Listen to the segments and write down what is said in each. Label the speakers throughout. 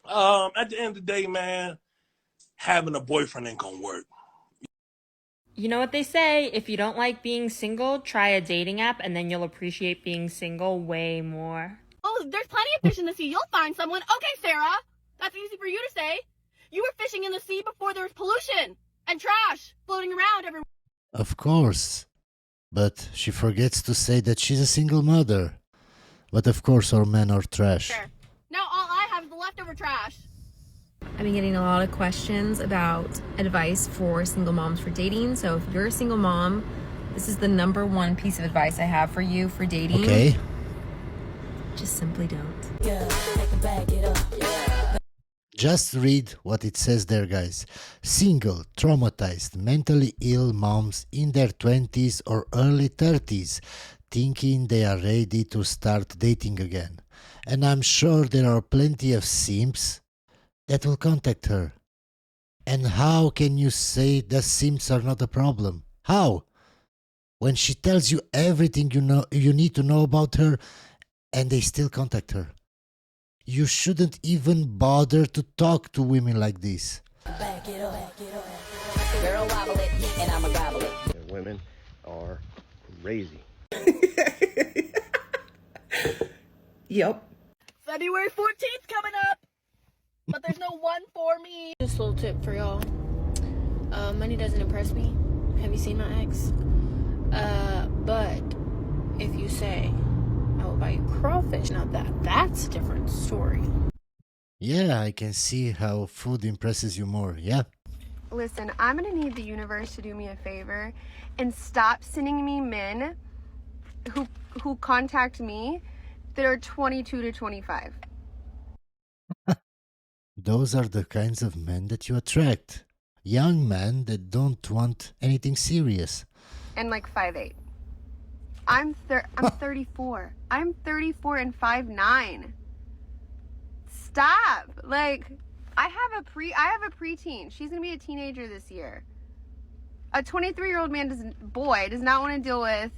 Speaker 1: At the end of the day, man, having a boyfriend ain't gonna work.
Speaker 2: You know what they say, if you don't like being single, try a dating app and then you'll appreciate being single way more.
Speaker 3: Oh, there's plenty of fish in the sea. You'll find someone. Okay, Sarah. That's easy for you to say. You were fishing in the sea before there was pollution and trash floating around everywhere.
Speaker 4: Of course. But she forgets to say that she's a single mother. But of course our men are trash.
Speaker 3: Now all I have is the leftover trash.
Speaker 5: I've been getting a lot of questions about advice for single moms for dating. So if you're a single mom, this is the #1 piece of advice I have for you for dating.
Speaker 4: Okay.
Speaker 5: Just simply don't.
Speaker 4: Just read what it says there, guys. Single, traumatized, mentally ill moms in their 20s or early 30s thinking they are ready to start dating again. And I'm sure there are plenty of simps that will contact her. And how can you say the simps are not a problem? How? When she tells you everything you need to know about her and they still contact her. You shouldn't even bother to talk to women like this.
Speaker 6: Back it up. Girl, wobble it, and I'ma gobble it.
Speaker 7: Women are crazy.
Speaker 8: Yep.
Speaker 3: February 14th coming up. But there's no one for me.
Speaker 9: Just a little tip for y'all. Money doesn't impress me. Have you seen my ex? But if you say, I will buy you crawfish, now that's a different story.
Speaker 4: Yeah, I can see how food impresses you more, yeah?
Speaker 10: Listen, I'm gonna need the universe to do me a favor and stop sending me men who contact me that are 22 to 25.
Speaker 4: Those are the kinds of men that you attract. Young men that don't want anything serious.
Speaker 10: And like 5'8". I'm 34. I'm 34 and 5'9". Stop. Like, I have a preteen. She's gonna be a teenager this year. A 23-year-old boy does not want to deal with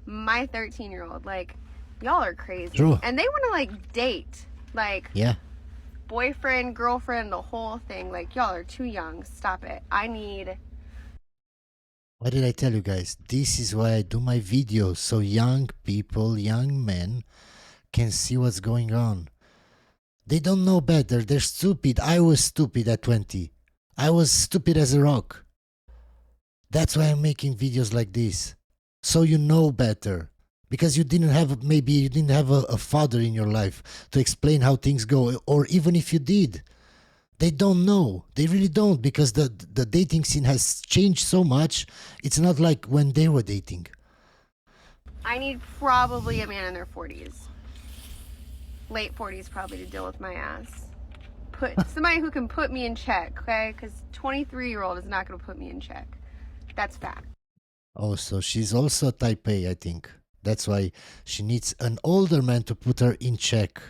Speaker 10: my 13-year-old. Like, y'all are crazy.
Speaker 4: True.
Speaker 10: And they want to like date. Like,
Speaker 4: Yeah.
Speaker 10: boyfriend, girlfriend, the whole thing. Like, y'all are too young. Stop it.
Speaker 4: What did I tell you guys? This is why I do my videos, so young people, young men can see what's going on. They don't know better. They're stupid. I was stupid at 20. I was stupid as a rock. That's why I'm making videos like this. So you know better. Because maybe you didn't have a father in your life to explain how things go. Or even if you did, they don't know. They really don't, because the dating scene has changed so much. It's not like when they were dating.
Speaker 10: I need probably a man in their 40s. Late 40s probably to deal with my ass. Somebody who can put me in check, okay? Because 23-year-old is not going to put me in check. That's fact.
Speaker 4: Oh, so she's also a type A, I think. That's why she needs an older man to put her in check.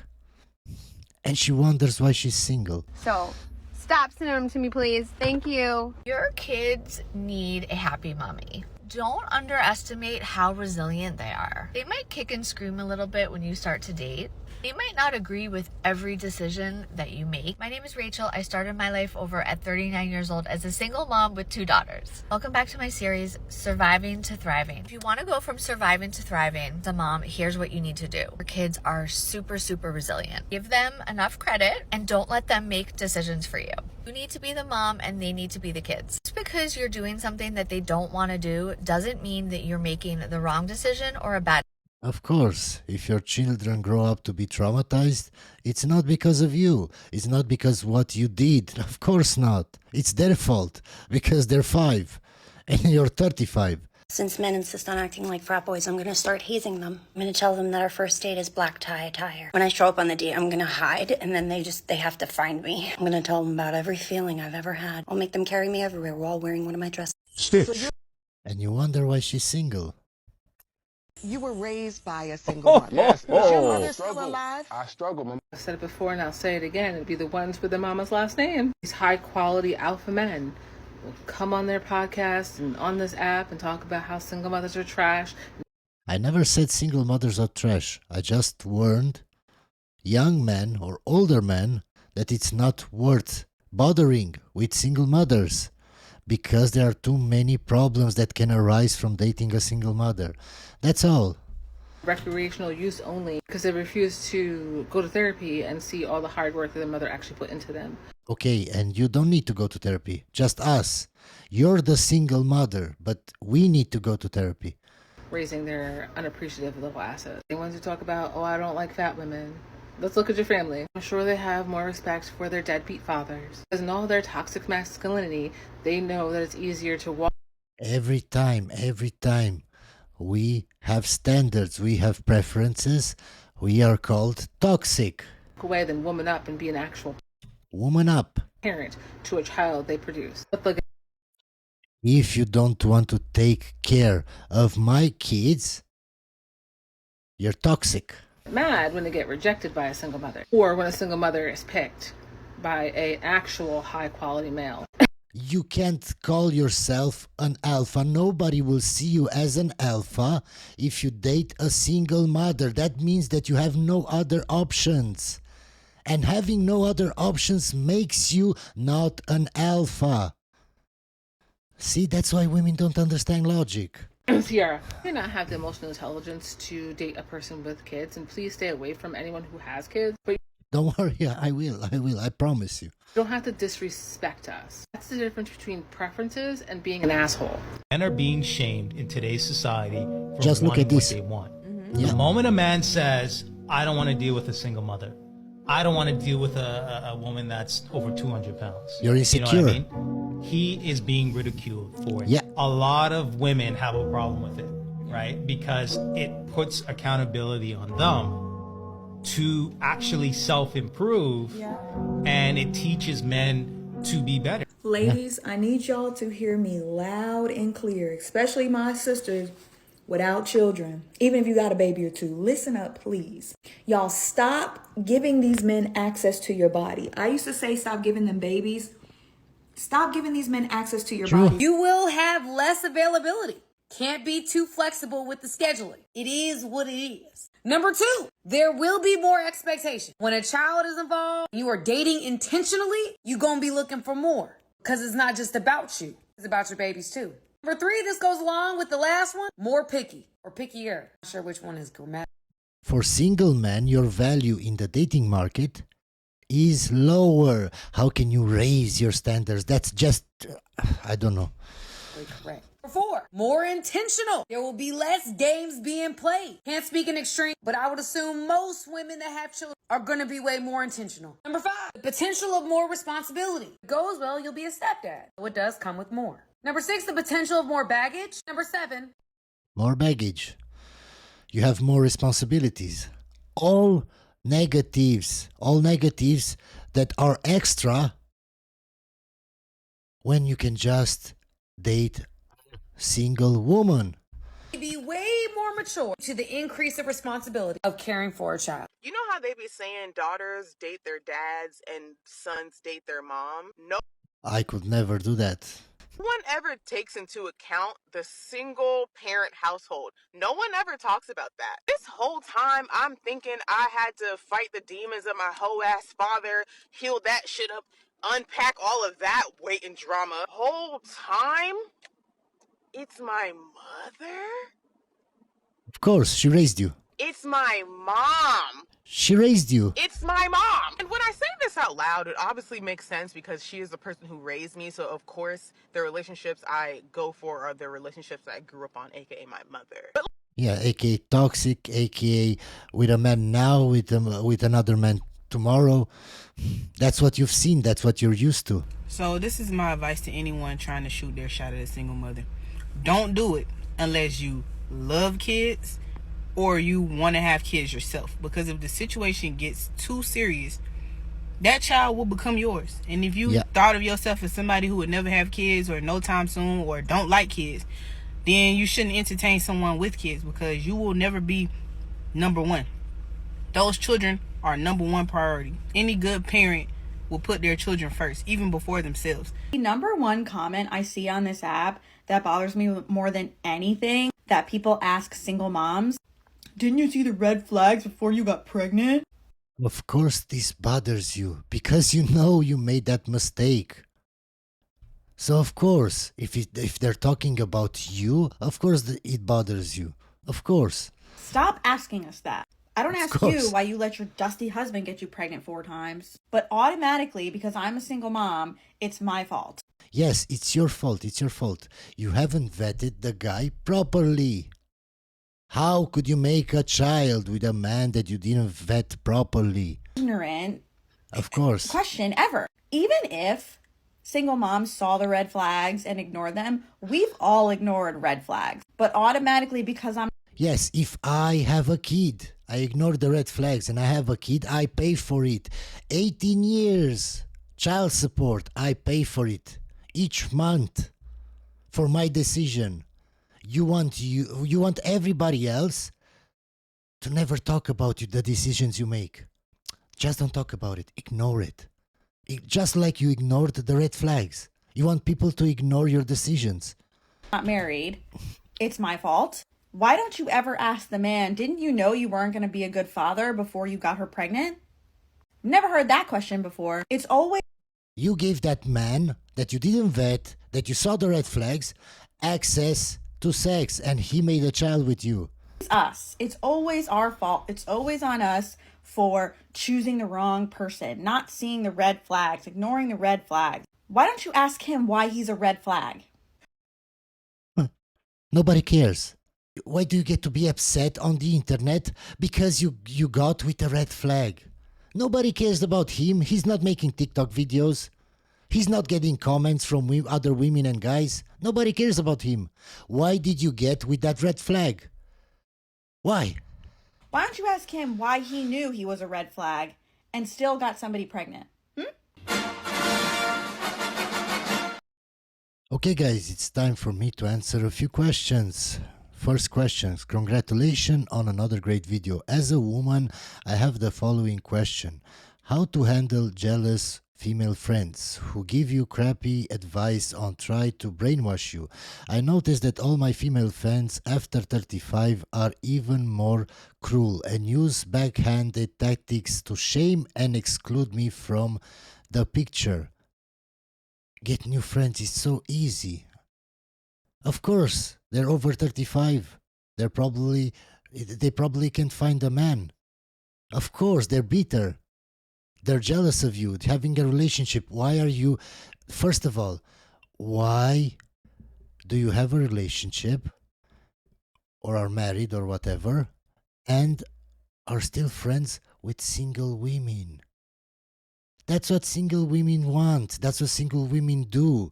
Speaker 4: And she wonders why she's single.
Speaker 10: So, stop sending them to me, please. Thank you.
Speaker 11: Your kids need a happy mommy. Don't underestimate how resilient they are. They might kick and scream a little bit when you start to date. They might not agree with every decision that you make. My name is Rachel. I started my life over at 39 years old as a single mom with 2 daughters. Welcome back to my series, Surviving to Thriving. If you want to go from surviving to thriving as a mom, here's what you need to do. Your kids are super, super resilient. Give them enough credit and don't let them make decisions for you. You need to be the mom and they need to be the kids. Just because you're doing something that they don't want to do doesn't mean that you're making the wrong decision or a bad.
Speaker 4: Of course, if your children grow up to be traumatized, it's not because of you. It's not because what you did. Of course not. It's their fault, because they're 5 and you're 35.
Speaker 12: Since men insist on acting like frat boys, I'm gonna start hazing them. I'm gonna tell them that our first date is black tie attire. When I show up on the date, I'm gonna hide, and then they have to find me. I'm gonna tell them about every feeling I've ever had. I'll make them carry me everywhere while wearing one of my dresses.
Speaker 4: Stitch. And you wonder why she's single.
Speaker 8: You were raised by a single mother. Yes, is your mother still alive?
Speaker 7: I struggle, Mom.
Speaker 13: I said it before and I'll say it again. It'd be the ones with their mama's last name. These high quality alpha men will come on their podcast and on this app and talk about how single mothers are trash.
Speaker 4: I never said single mothers are trash. I just warned young men or older men that it's not worth bothering with single mothers because there are too many problems that can arise from dating a single mother. That's all.
Speaker 13: Recreational use only because they refuse to go to therapy and see all the hard work that their mother actually put into them.
Speaker 4: Okay, and you don't need to go to therapy, just us. You're the single mother, but we need to go to therapy.
Speaker 13: Raising their unappreciative little assets. The ones who talk about, oh, I don't like fat women. Let's look at your family. I'm sure they have more respect for their deadbeat fathers. Because in all their toxic masculinity, they know that it's easier to walk.
Speaker 4: Every time we have standards, we have preferences, we are called toxic.
Speaker 13: Away than woman up and be an actual
Speaker 4: Woman up.
Speaker 13: parent to a child they produce. But look,
Speaker 4: If you don't want to take care of my kids, you're toxic.
Speaker 13: mad when they get rejected by a single mother, or when a single mother is picked by an actual high quality male.
Speaker 4: You can't call yourself an alpha. Nobody will see you as an alpha if you date a single mother. That means that you have no other options. And having no other options makes you not an alpha. See, that's why women don't understand logic.
Speaker 13: Sierra, you do not have the emotional intelligence to date a person with kids, and please stay away from anyone who has kids. But
Speaker 4: Don't worry, I will, I promise you.
Speaker 13: you don't have to disrespect us. That's the difference between preferences and being an asshole.
Speaker 14: Men are being shamed in today's society for
Speaker 4: Just look
Speaker 14: wanting
Speaker 4: at this.
Speaker 14: what they want.
Speaker 4: Yeah.
Speaker 14: The moment a man says, I don't want to deal with a single mother, I don't want to deal with a woman that's over 200 pounds.
Speaker 4: You're insecure.
Speaker 14: You know what I mean? He is being ridiculed for it.
Speaker 4: Yeah.
Speaker 14: A lot of women have a problem with it, right? Because it puts accountability on them to actually self-improve, and it teaches men to be better.
Speaker 15: Ladies, I need y'all to hear me loud and clear, especially my sisters without children. Even if you got a baby or two, listen up, please. Y'all stop giving these men access to your body. I used to say stop giving them babies. Stop giving these men access to your body.
Speaker 16: You will have less availability. Can't be too flexible with the scheduling. It is what it is. Number two, there will be more expectation. When a child is involved, you are dating intentionally, you're going to be looking for more. Because it's not just about you. It's about your babies too. Number three, this goes along with the last one, more picky or pickier. Not sure which one is grammatical.
Speaker 4: For single men, your value in the dating market is lower. How can you raise your standards? That's just, I don't know.
Speaker 16: Correct. Number four, more intentional. There will be less games being played. Can't speak in extreme, but I would assume most women that have children are going to be way more intentional. Number five, the potential of more responsibility. If it goes well, you'll be a stepdad. So it does come with more. Number six, the potential of more baggage. Number seven,
Speaker 4: More baggage. You have more responsibilities. All negatives that are extra when you can just date single woman.
Speaker 16: be way more mature to the increase of responsibility of caring for a child.
Speaker 17: You know how they be saying daughters date their dads and sons date their mom? No
Speaker 4: I could never do that.
Speaker 17: one ever takes into account the single parent household. No one ever talks about that. This whole time I'm thinking I had to fight the demons of my hoe ass father, heal that shit up, unpack all of that weight and drama. Whole time, it's my mother?
Speaker 4: Of course, she raised you.
Speaker 17: It's my mom.
Speaker 4: She raised you.
Speaker 17: It's my mom. And when I say this out loud, it obviously makes sense because she is the person who raised me. So, of course, the relationships I go for are the relationships that I grew up on, aka my mother. But
Speaker 4: Yeah, aka toxic, aka with a man now, with another man tomorrow. That's what you've seen. That's what you're used to.
Speaker 18: So this is my advice to anyone trying to shoot their shot at a single mother. Don't do it unless you love kids or you want to have kids yourself. Because if the situation gets too serious, that child will become yours. And if you thought of yourself as somebody who would never have kids or no time soon or don't like kids, then you shouldn't entertain someone with kids because you will never be number one. Those children are number one priority. Any good parent will put their children first, even before themselves.
Speaker 19: The number one comment I see on this app that bothers me more than anything that people ask single moms, didn't you see the red flags before you got pregnant?
Speaker 4: Of course, this bothers you because you know you made that mistake. So of course, if they're talking about you, of course it bothers you. Of course.
Speaker 19: Stop asking us that. I don't ask you
Speaker 4: course.
Speaker 19: why you let your dusty husband get you pregnant 4 times, but automatically, because I'm a single mom, it's my fault.
Speaker 4: Yes, it's your fault. It's your fault. You haven't vetted the guy properly. How could you make a child with a man that you didn't vet properly?
Speaker 19: Ignorant
Speaker 4: Of course.
Speaker 19: question ever. Even if single moms saw the red flags and ignored them, we've all ignored red flags. But automatically, because I'm
Speaker 4: Yes, if I have a kid, I ignore the red flags and I have a kid, I pay for it. 18 years. Child support, I pay for it. Each month. For my decision. You want everybody else to never talk about the decisions you make. Just don't talk about it. Ignore it. Just like you ignored the red flags. You want people to ignore your decisions.
Speaker 19: not married, it's my fault. Why don't you ever ask the man, didn't you know you weren't going to be a good father before you got her pregnant? Never heard that question before. It's always
Speaker 4: You gave that man that you didn't vet, that you saw the red flags, access to sex, and he made a child with you.
Speaker 19: us. It's always our fault. It's always on us for choosing the wrong person, not seeing the red flags, ignoring the red flags. Why don't you ask him why he's a red flag?
Speaker 4: Nobody cares. Why do you get to be upset on the internet? Because you got with a red flag. Nobody cares about him. He's not making TikTok videos. He's not getting comments from other women and guys. Nobody cares about him. Why did you get with that red flag? Why?
Speaker 19: Why don't you ask him why he knew he was a red flag and still got somebody pregnant?
Speaker 4: Okay, guys, it's time for me to answer a few questions. First questions. Congratulations on another great video. As a woman, I have the following question. How to handle jealous female friends who give you crappy advice on try to brainwash you? I noticed that all my female friends after 35 are even more cruel and use backhanded tactics to shame and exclude me from the picture. Get new friends is so easy. Of course, they're over 35. They probably can't find a man. Of course, they're bitter. They're jealous of you, having a relationship. Why are you... First of all, why do you have a relationship or are married or whatever and are still friends with single women? That's what single women want. That's what single women do.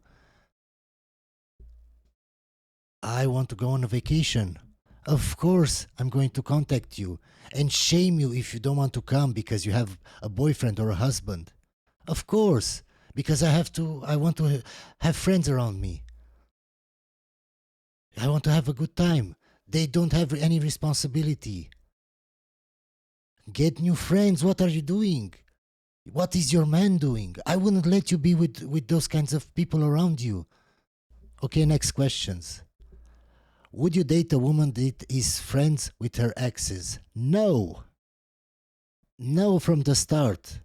Speaker 4: I want to go on a vacation. Of course, I'm going to contact you and shame you if you don't want to come because you have a boyfriend or a husband. Of course, because I want to have friends around me. I want to have a good time. They don't have any responsibility. Get new friends. What are you doing? What is your man doing? I wouldn't let you be with those kinds of people around you. Okay, next questions. Would you date a woman that is friends with her exes? No. No from the start.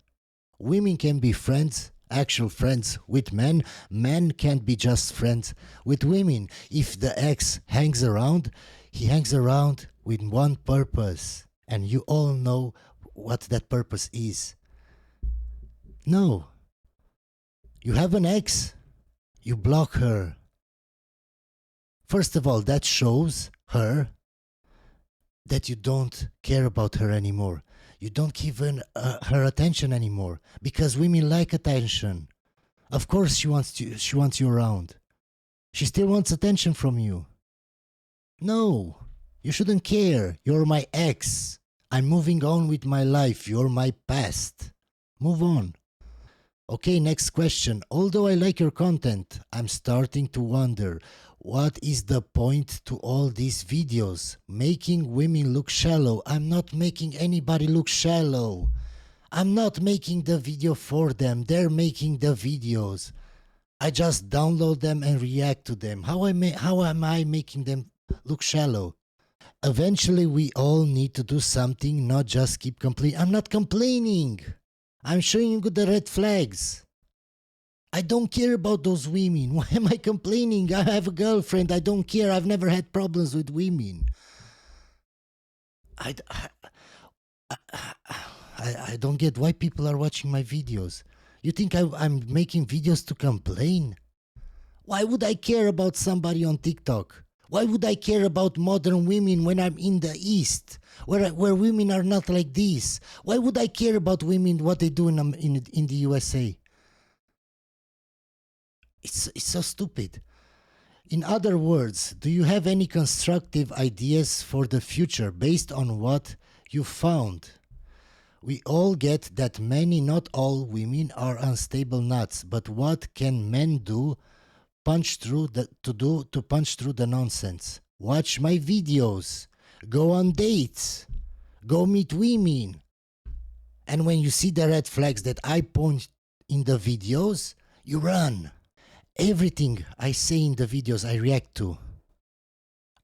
Speaker 4: Women can be friends, actual friends with men. Men can't be just friends with women. If the ex hangs around, he hangs around with one purpose. And you all know what that purpose is. No. You have an ex, you block her. First of all, that shows her that you don't care about her anymore. You don't give her attention anymore because women like attention. Of course she wants you around. She still wants attention from you. No, you shouldn't care. You're my ex. I'm moving on with my life. You're my past. Move on. Okay, next question. Although I like your content, I'm starting to wonder, what is the point to all these videos? Making women look shallow. I'm not making anybody look shallow. I'm not making the video for them. They're making the videos. I just download them and react to them. How am I making them look shallow? Eventually, we all need to do something, not just keep complaining. I'm not complaining. I'm showing you the red flags. I don't care about those women. Why am I complaining? I have a girlfriend. I don't care. I've never had problems with women. I don't get why people are watching my videos. You think I'm making videos to complain? Why would I care about somebody on TikTok? Why would I care about modern women when I'm in the East, where women are not like this? Why would I care about women, what they do in the USA? It's so stupid. In other words, do you have any constructive ideas for the future based on what you found? We all get that many, not all women are unstable nuts, but what can men do to punch through the nonsense? Watch my videos, go on dates, go meet women. And when you see the red flags that I point in the videos, you run. Everything I say in the videos I react to.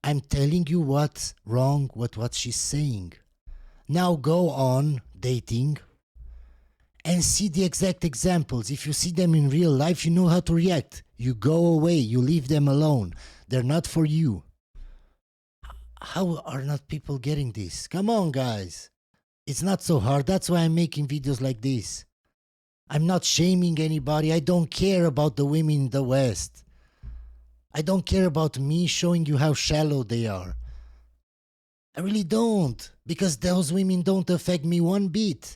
Speaker 4: I'm telling you what's wrong with what she's saying. Now go on dating and see the exact examples. If you see them in real life, you know how to react. You go away, you leave them alone. They're not for you. How are not people getting this? Come on, guys. It's not so hard. That's why I'm making videos like this. I'm not shaming anybody. I don't care about the women in the West. I don't care about me showing you how shallow they are. I really don't. Because those women don't affect me one bit.